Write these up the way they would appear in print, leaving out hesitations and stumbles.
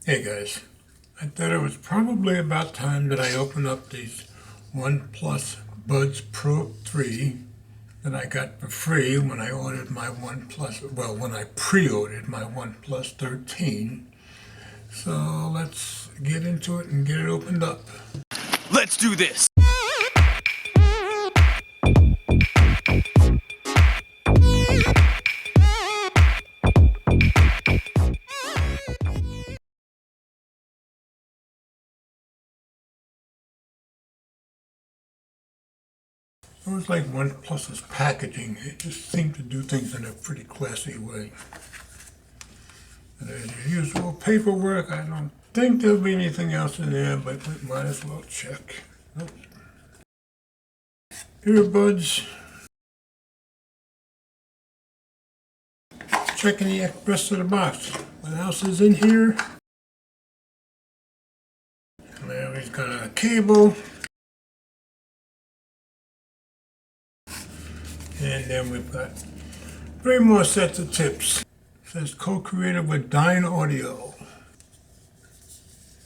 Hey guys, I thought it was probably about time that I open up these OnePlus Buds Pro 3 that I got for free when I ordered my when I pre-ordered my OnePlus 13. So let's get into it and get it opened up. Let's do this! It was like OnePlus's packaging. It just seemed to do things in a pretty classy way. There's your usual paperwork. I don't think there'll be anything else in there, but we might as well check. Nope. Earbuds. Checking the rest of the box. What else is in here? There we've got a cable. And then we've got 3 more sets of tips. It says co-created with Dyne Audio.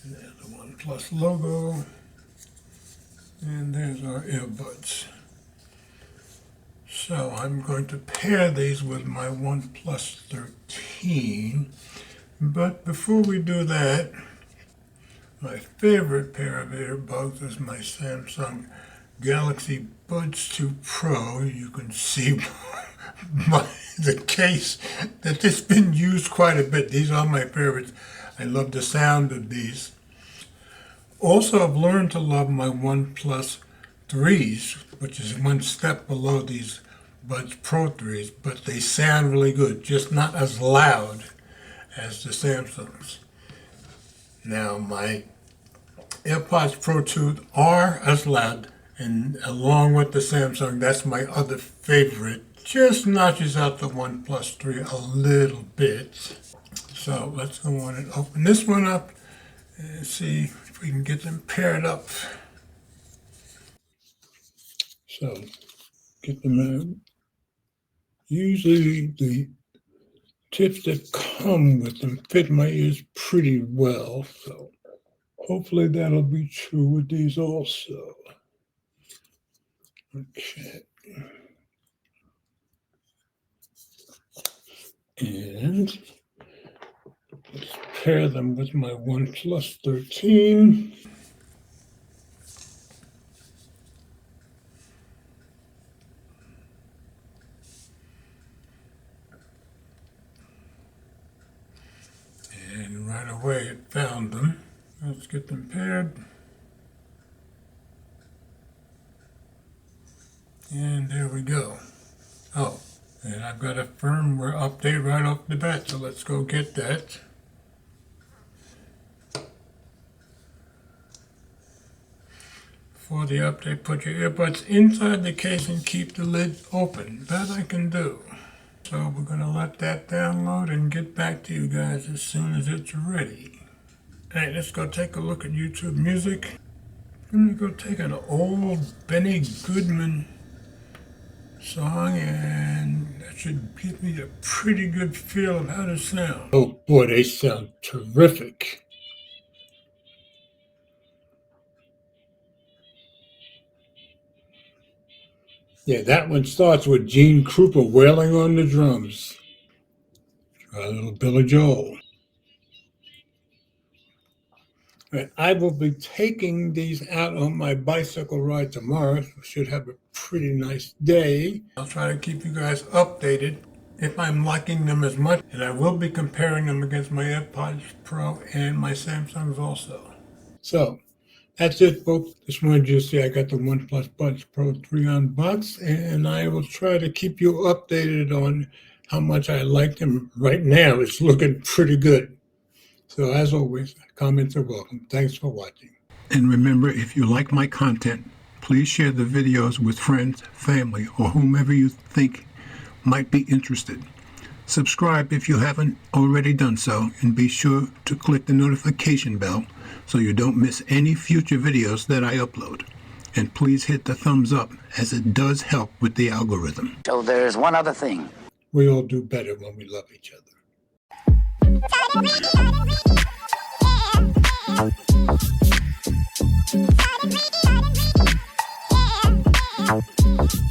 And there's the OnePlus logo. And there's our earbuds. So I'm going to pair these with my OnePlus 13. But before we do that, my favorite pair of earbuds is my Samsung Galaxy Buds 2 Pro. You can see by the case that this has been used quite a bit. These are my favorites. I love the sound of these. Also, I've learned to love my OnePlus 3s, which is one step below these Buds Pro 3s, but they sound really good, just not as loud as the Samsungs. Now, my AirPods Pro 2 are as loud, and along with the Samsung, that's my other favorite. Just notches out the OnePlus 3 a little bit. So let's go on and open this one up and see if we can get them paired up. So get them in. Usually the tips that come with them fit my ears pretty well, so hopefully that'll be true with these also. Okay. And let's pair them with my OnePlus 13. And right away it found them. Let's get them paired. And there we go. Oh, and I've got a firmware update right off the bat, so let's go get that. For the update, put your earbuds inside the case and keep the lid open. That I can do. So we're going to let that download and get back to you guys as soon as it's ready. Alright, let's go take a look at YouTube Music. I'm going to go take an old Benny Goodman song, and that should give me a pretty good feel of how to sound. Oh boy, they sound terrific. Yeah, that one starts with Gene Krupa wailing on the drums. Try a little Billy Joel. I will be taking these out on my bicycle ride tomorrow. I should have a pretty nice day. I'll try to keep you guys updated if I'm liking them as much. And I will be comparing them against my AirPods Pro and my Samsungs also. So that's it, folks. Just wanted you to see I got the OnePlus Buds Pro 3 unboxed, and I will try to keep you updated on how much I like them. Right now, it's looking pretty good. So as always, comments are welcome. Thanks for watching. And remember, if you like my content, please share the videos with friends, family, or whomever you think might be interested. Subscribe if you haven't already done so, and be sure to click the notification bell so you don't miss any future videos that I upload. And please hit the thumbs up, as it does help with the algorithm. So there's one other thing. We all do better when we love each other. Yeah.